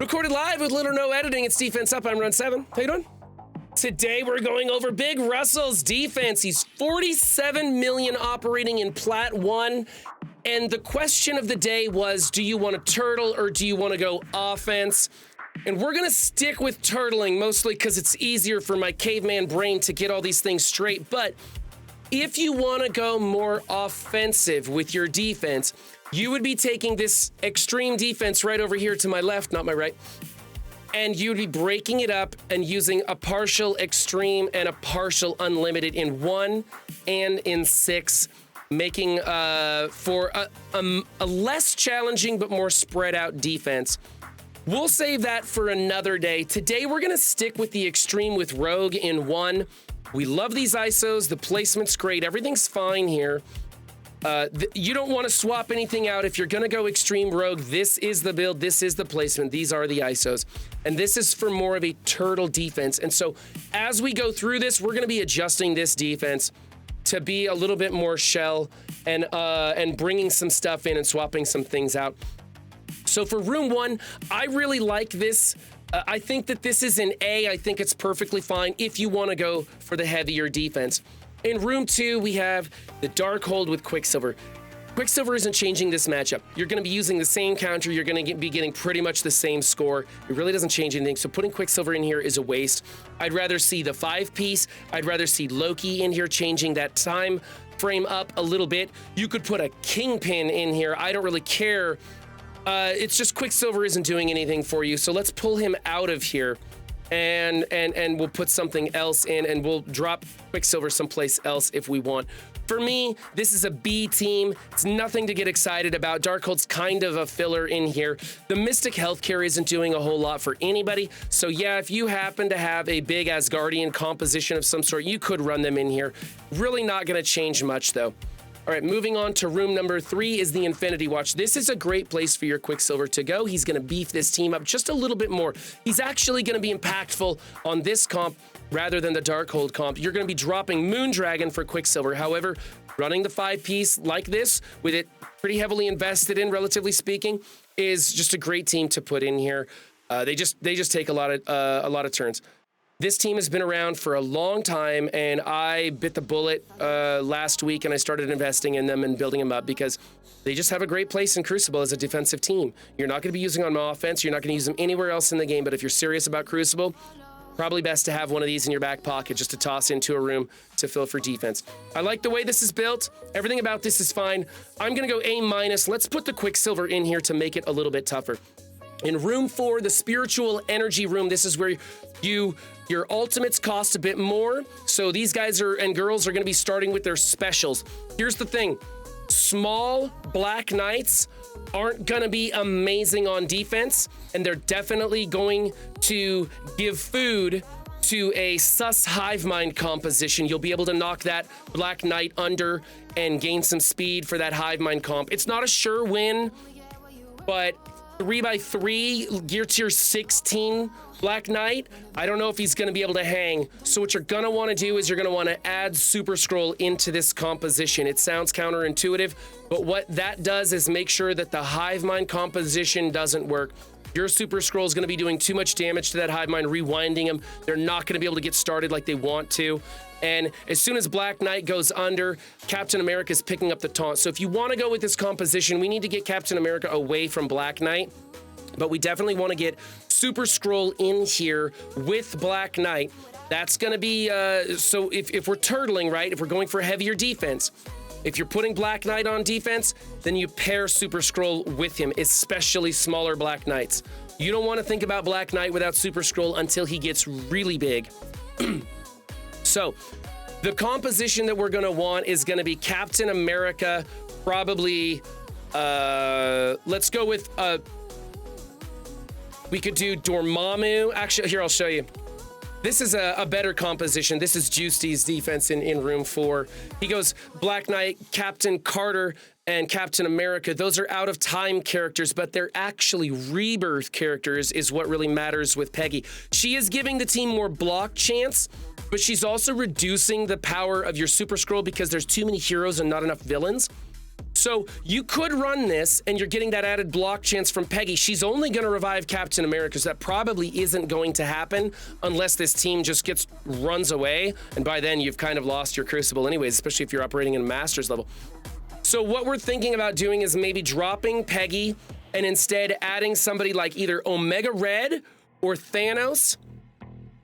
Recorded live with little or no editing. It's Defense Up. I'm Run 7. How you doing? Today we're going over Big Russell's defense. He's 47 million operating in Plat 1. And the question of the day was, do you want to turtle or do you want to go offense? And we're going to stick with turtling, mostly because it's easier for my caveman brain to get all these things straight. But if you want to go more offensive with your defense, you would be taking this extreme defense right over here to my left, not my right, and you'd be breaking it up and using a partial extreme and a partial unlimited in 1 and in 6, making for a less challenging but more spread out defense. We'll save that for another day. Today, we're going to stick with the extreme with Rogue in 1. We love these ISOs. The placement's great. Everything's fine here. You don't want to swap anything out. If you're going to go extreme Rogue, this is the build. This is the placement. These are the ISOs. And this is for more of a turtle defense. And so as we go through this, we're going to be adjusting this defense to be a little bit more shell and bringing some stuff in and swapping some things out. So for room 1, I really like this. I think that this is an A. I think it's perfectly fine if you want to go for the heavier defense. In room 2, we have the Darkhold with Quicksilver. Quicksilver isn't changing this matchup. You're going to be using the same counter. You're going to be getting pretty much the same score. It really doesn't change anything. So putting Quicksilver in here is a waste. I'd rather see the 5-piece. I'd rather see Loki in here changing that time frame up a little bit. You could put a Kingpin in here. I don't really care. It's just Quicksilver isn't doing anything for you. So let's pull him out of here. And we'll put something else in, and we'll drop Quicksilver someplace else if we want. For me, this is a B team. It's nothing to get excited about. Darkhold's kind of a filler in here. The Mystic Healthcare isn't doing a whole lot for anybody. So yeah, if you happen to have a big Asgardian composition of some sort, you could run them in here. Really not going to change much, though. All right, moving on to room number 3 is the Infinity Watch. This is a great place for your Quicksilver to go. He's going to beef this team up just a little bit more. He's actually going to be impactful on this comp rather than the Darkhold comp. You're going to be dropping Moondragon for Quicksilver. However, running the 5-piece like this, with it pretty heavily invested in, relatively speaking, is just a great team to put in here. They just take a lot of turns. This team has been around for a long time, and I bit the bullet last week, and I started investing in them and building them up because they just have a great place in Crucible as a defensive team. You're not going to be using them on offense. You're not going to use them anywhere else in the game, but if you're serious about Crucible, probably best to have one of these in your back pocket just to toss into a room to fill for defense. I like the way this is built. Everything about this is fine. I'm going to go A-. Let's put the Quicksilver in here to make it a little bit tougher. In room 4, the Spiritual Energy room, this is where your ultimates cost a bit more. So these guys and girls are going to be starting with their specials. Here's the thing. Small Black Knights aren't going to be amazing on defense, and they're definitely going to give food to a sus hive mind composition. You'll be able to knock that Black Knight under and gain some speed for that hive mind comp. It's not a sure win, but 3x3 gear tier 16 Black Knight, I don't know if he's going to be able to hang. So what you're going to want to do is you're going to want to add Super Scroll into this composition. It sounds counterintuitive, but what that does is make sure that the hive mind composition doesn't work. Your Super Scroll is going to be doing too much damage to that hive mind, rewinding them. They're not going to be able to get started like they want to. And as soon as Black Knight goes under, Captain America is picking up the taunt. So if you want to go with this composition, we need to get Captain America away from Black Knight. But we definitely want to get Super Scroll in here with Black Knight. That's going to be, so if we're turtling, right, if we're going for heavier defense, if you're putting Black Knight on defense, then you pair Super Scroll with him, especially smaller Black Knights. You don't want to think about Black Knight without Super Scroll until he gets really big. So the composition that we're going to want is going to be Captain America, probably, let's go with, we could do Dormammu. Actually, here, I'll show you. This is a better composition. This is Justy's defense in room 4. He goes Black Knight, Captain Carter, and Captain America. Those are out of time characters, but they're actually rebirth characters is what really matters with Peggy. She is giving the team more block chance, but she's also reducing the power of your Super Scroll because there's too many heroes and not enough villains. So you could run this and you're getting that added block chance from Peggy. She's only going to revive Captain America, so that probably isn't going to happen unless this team just runs away. And by then you've kind of lost your Crucible anyways, especially if you're operating in Masters level. So what we're thinking about doing is maybe dropping Peggy and instead adding somebody like either Omega Red or Thanos.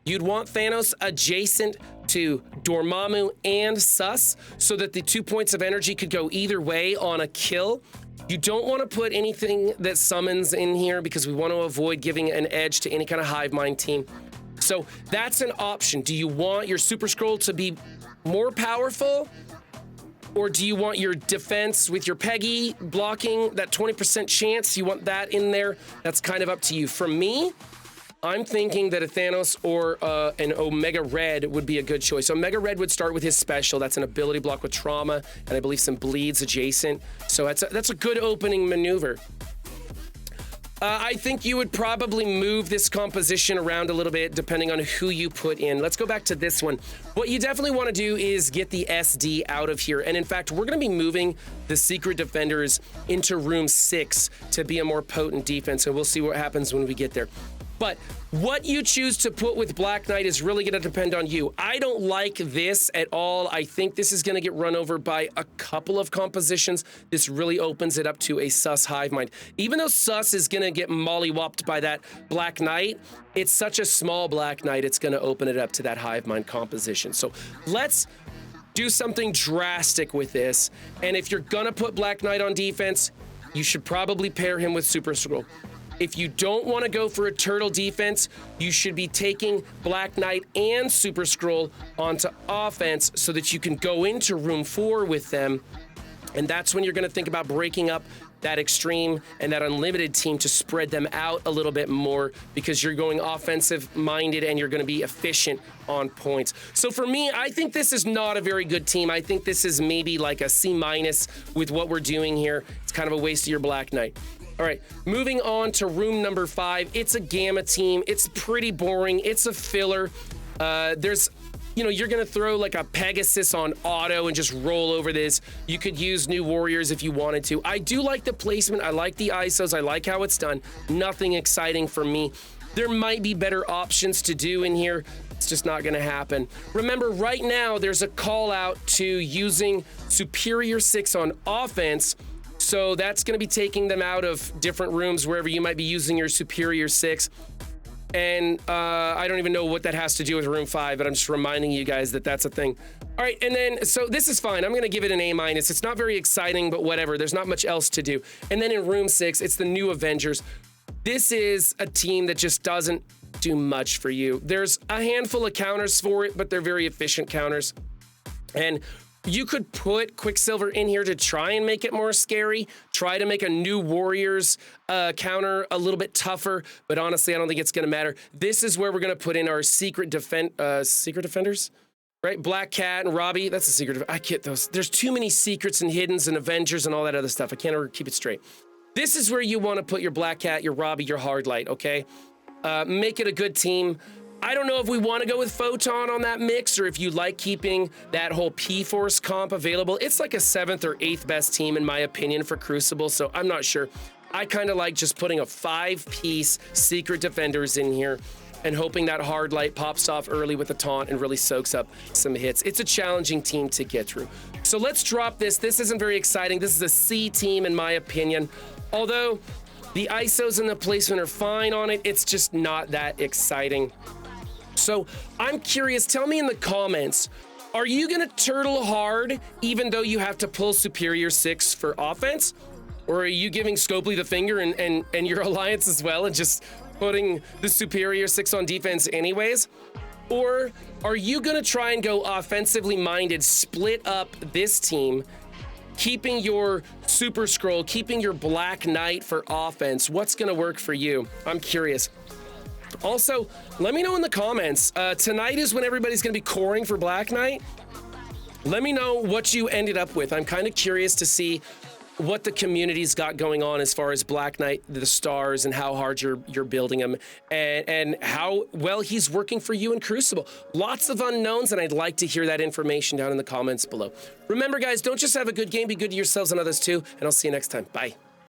You'd want Thanos adjacent to Dormammu and Sus so that the 2 points of energy could go either way on a kill. You don't want to put anything that summons in here because we want to avoid giving an edge to any kind of hive mind team. So that's an option. Do you want your Super Scroll to be more powerful? Or do you want your defense with your Peggy blocking that 20% chance? You want that in there? That's kind of up to you. For me, I'm thinking that a Thanos or an Omega Red would be a good choice. So Omega Red would start with his special. That's an ability block with trauma, and I believe some bleeds adjacent. So that's a good opening maneuver. I think you would probably move this composition around a little bit depending on who you put in. Let's go back to this one. What you definitely want to do is get the SD out of here. And in fact, we're going to be moving the Secret Defenders into room 6 to be a more potent defense. So we'll see what happens when we get there. But what you choose to put with Black Knight is really going to depend on you. I don't like this at all. I think this is going to get run over by a couple of compositions. This really opens it up to a Sus hive mind. Even though Sus is going to get mollywopped by that Black Knight, it's such a small Black Knight, it's going to open it up to that hive mind composition. So let's do something drastic with this. And if you're going to put Black Knight on defense, you should probably pair him with Super Scroll. If you don't want to go for a turtle defense, you should be taking Black Knight and Super Scroll onto offense so that you can go into room 4 with them. And that's when you're going to think about breaking up that extreme and that unlimited team to spread them out a little bit more because you're going offensive minded and you're going to be efficient on points. So for me, I think this is not a very good team. I think this is maybe like a C- with what we're doing here. It's kind of a waste of your Black Knight. All right, moving on to room number 5. It's a Gamma team. It's pretty boring. It's a filler. You're gonna throw like a Pegasus on auto and just roll over this. You could use new warriors if you wanted to. I do like the placement. I like the ISOs. I like how it's done. Nothing exciting for me. There might be better options to do in here. It's just not gonna happen. Remember, right now, there's a call out to using Superior 6 on offense. So that's going to be taking them out of different rooms wherever you might be using your Superior 6. And I don't even know what that has to do with room 5, but I'm just reminding you guys that that's a thing. All right, and then, so this is fine. I'm going to give it an A-. It's not very exciting, but whatever. There's not much else to do. And then in room 6, it's the new Avengers. This is a team that just doesn't do much for you. There's a handful of counters for it, but they're very efficient counters. And you could put Quicksilver in here to try and make it more scary, try to make a new Warriors counter a little bit tougher, but honestly, I don't think it's going to matter. This is where we're going to put in our Secret Defenders, right? Black Cat and Robbie, that's a secret. I get those. There's too many secrets and hiddens and Avengers and all that other stuff. I can't ever keep it straight. This is where you want to put your Black Cat, your Robbie, your Hardlight, okay? Make it a good team. I don't know if we want to go with Photon on that mix or if you like keeping that whole P-Force comp available. It's like a 7th or 8th best team in my opinion for Crucible, so I'm not sure. I kind of like just putting a 5-piece Secret Defenders in here and hoping that Hardlight pops off early with a taunt and really soaks up some hits. It's a challenging team to get through. So let's drop this. This isn't very exciting. This is a C team in my opinion. Although the ISOs and the placement are fine on it, it's just not that exciting. So I'm curious, tell me in the comments, are you gonna turtle hard even though you have to pull Superior 6 for offense? Or are you giving Scopely the finger and your alliance as well and just putting the Superior 6 on defense anyways? Or are you gonna try and go offensively minded, split up this team, keeping your Super Scroll, keeping your Black Knight for offense? What's gonna work for you? I'm curious. Also, let me know in the comments. Tonight is when everybody's going to be coring for Black Knight. Let me know what you ended up with. I'm kind of curious to see what the community's got going on as far as Black Knight, the stars, and how hard you're building them, and how well he's working for you in Crucible. Lots of unknowns, and I'd like to hear that information down in the comments below. Remember, guys, don't just have a good game, be good to yourselves and others too, and I'll see you next time. Bye.